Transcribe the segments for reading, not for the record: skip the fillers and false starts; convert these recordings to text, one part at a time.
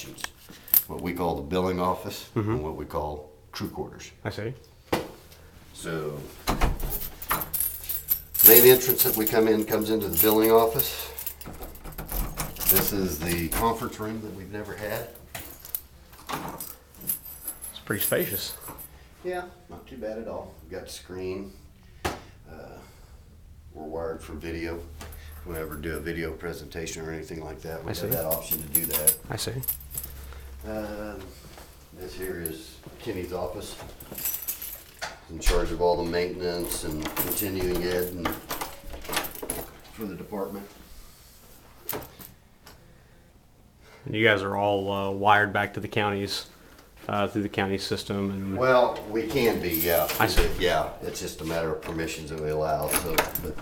sections. What we call the billing office and what we call crew quarters. I see. So, main entrance that we come in comes into the billing office. This is the conference room that we've never had. It's pretty spacious. Yeah, not too bad at all. We've got a screen. We're wired for video. If we ever do a video presentation or anything like that, we have that option to do that. I see. This here is Kenny's office. He's in charge of all the maintenance and continuing ed and for the department. And you guys are all wired back to the counties, through the county system. And well, we can be, yeah. I see. Yeah, it's just a matter of permissions that we allow. So, but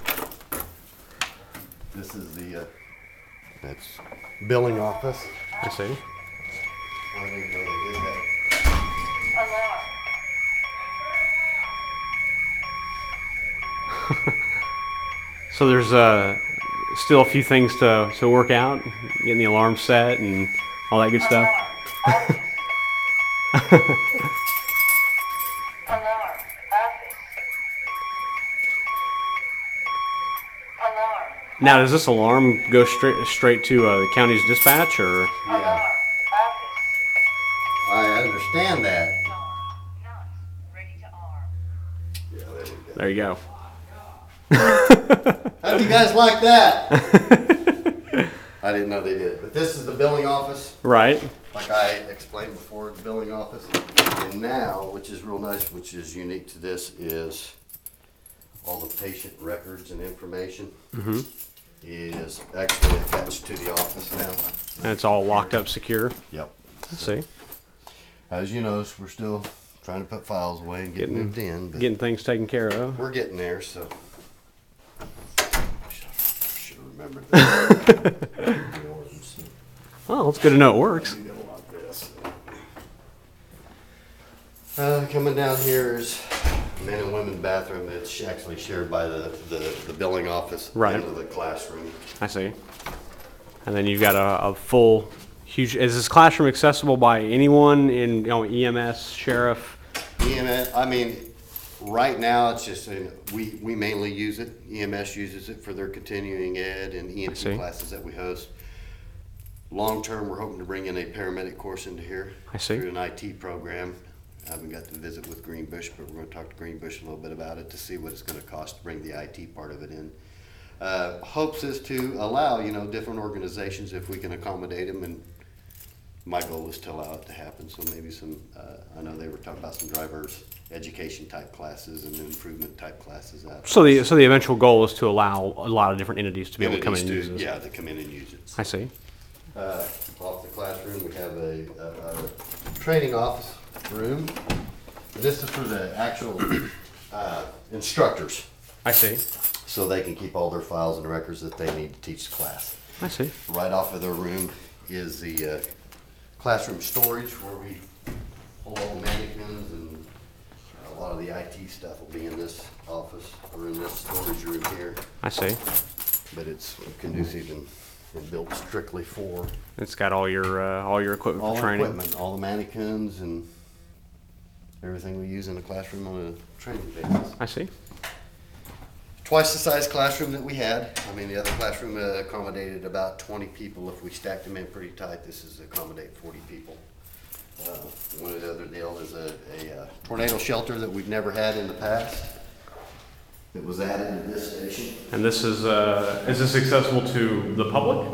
this is the that's billing office. I see. I didn't know they did that. So there's still a few things to work out, getting the alarm set and all that good stuff. Now, does this alarm go straight to the county's dispatch, or? Yeah. I understand that. Yeah, There you go. How do you guys like that? I didn't know they did it, but this is the billing office. Right. Like I explained before, the billing office. And now, which is real nice, which is unique to this, is all the patient records and information is actually attached to the office now. And it's all locked up secure. Yep. Let's see. As you notice, we're still trying to put files away and get moved in. But Getting things taken care of. we're getting there, so. Should have remembered that. Well, it's good to know it works. Coming down here is men and women bathroom that's actually shared by the billing office Right. into the classroom. I see. And then you've got a full, huge. Is this classroom accessible by anyone in EMS, sheriff? EMS, I mean, right now it's just, we mainly use it. EMS uses it for their continuing ed and EMT classes that we host. Long term, we're hoping to bring in a paramedic course into here. I see. Through an IT program. I haven't got to visit with Greenbush, but we're going to talk to Greenbush a little bit about it to see what it's going to cost to bring the IT part of it in. Hopes is to allow, different organizations if we can accommodate them, and my goal is to allow it to happen. So maybe some, I know they were talking about some drivers education type classes and improvement type classes out. So the eventual goal is to allow a lot of different entities to be able to come in and use this. Yeah, to come in and use it. I see. Off the classroom, we have a training office room. This is for the actual instructors, I see. so they can keep all their files and records that they need to teach the class. I see. Right off of their room is the classroom storage where we hold all the mannequins, and a lot of the IT stuff will be in this office or in this storage room here. I see. But it's conducive and built strictly for It's got all your equipment all for the training. equipment, all the mannequins and everything we use in the classroom on a training basis. I see. Twice the size classroom that we had. I mean, the other classroom accommodated about 20 people. If we stacked them in pretty tight, this is accommodate 40 people. One of the other deal is a tornado shelter that we've never had in the past. It was added to this station. And this is this accessible to the public,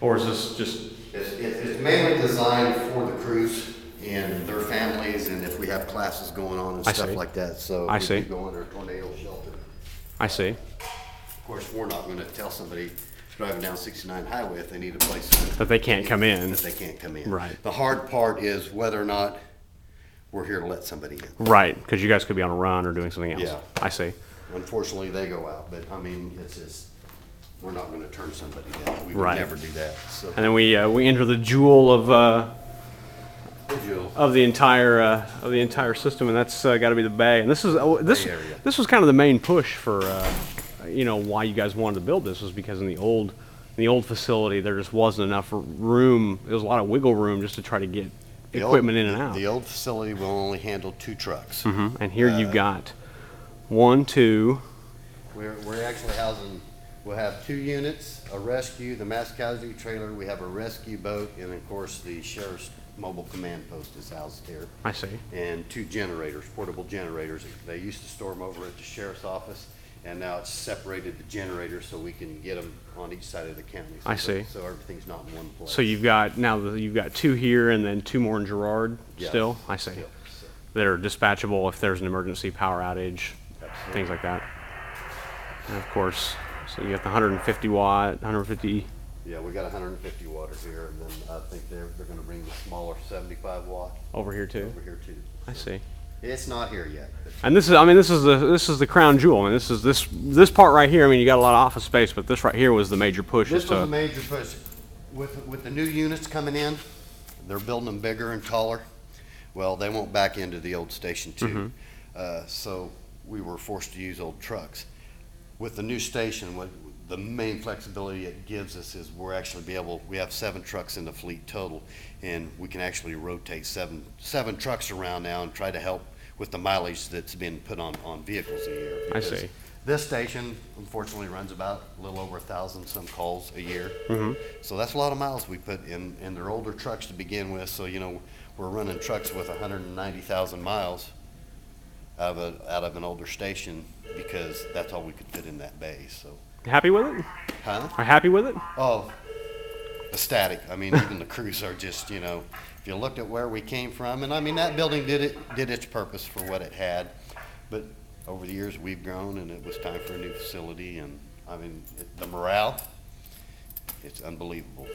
or is this just? It's mainly designed for the crews and their families, and if we have classes going on and stuff like that. So I we see. could go under a tornado shelter. I see. Of course, we're not going to tell somebody driving down 69 highway if they need a place That they can't come in. that they can't come in. Right. The hard part is whether or not we're here to let somebody in. Right, because you guys could be on a run or doing something else. Yeah. I see. Unfortunately, they go out, but I mean, it's just, we're not going to turn somebody down. We would Right. never do that. So, And then we enter the jewel of the entire system, and that's got to be the bay. And this is this was kind of the main push for why you guys wanted to build this, was because in the old the old facility, there just wasn't enough room. There was a lot of wiggle room just to try to get equipment in and out. The old facility will only handle 2 trucks. And here you've got 1, 2. We're actually housing, we'll have 2 units, a rescue, the mass casualty trailer, we have a rescue boat, and of course the sheriff's mobile command post is housed here. I see. And 2 generators, portable generators. They used to store them over at the sheriff's office, and now it's separated the generators so we can get them on each side of the county. I see. So everything's not in one place. So you've got, you've got 2 here and then 2 more in Girard Yes. still? I see. Still, so. That are dispatchable if there's an emergency power outage, Absolutely. things like that. And of course, so you got the 150 watt, 150. Yeah, we got 150 watt here, and then I think they're gonna bring the smaller 75 watt Over here too? over here too. I see. It's not here yet. But And this is, I mean, this is the crown jewel. I mean, this part right here. I mean, you got a lot of office space, but this right here was the major push. this is was to- a major push. With the new units coming in, they're building them bigger and taller. Well, they won't back into the old station too. So we were forced to use old trucks. With the new station, what the main flexibility it gives us is we're actually we have 7 trucks in the fleet total, and we can actually rotate seven trucks around now and try to help with the mileage that's been put on vehicles a year. I Because see. This station unfortunately runs about a little over 1,000 some calls a year. So that's a lot of miles we put in, and they're older trucks to begin with, so you know, we're running trucks with 190,000 miles out of an older station because that's all we could fit in that bay, so. Happy with it? Huh? Are happy with it? Oh, ecstatic. I mean, even the crews are just, you know, if you looked at where we came from, and I mean, that building did its purpose for what it had, but over the years, we've grown, and it was time for a new facility, and I mean, the morale, it's unbelievable.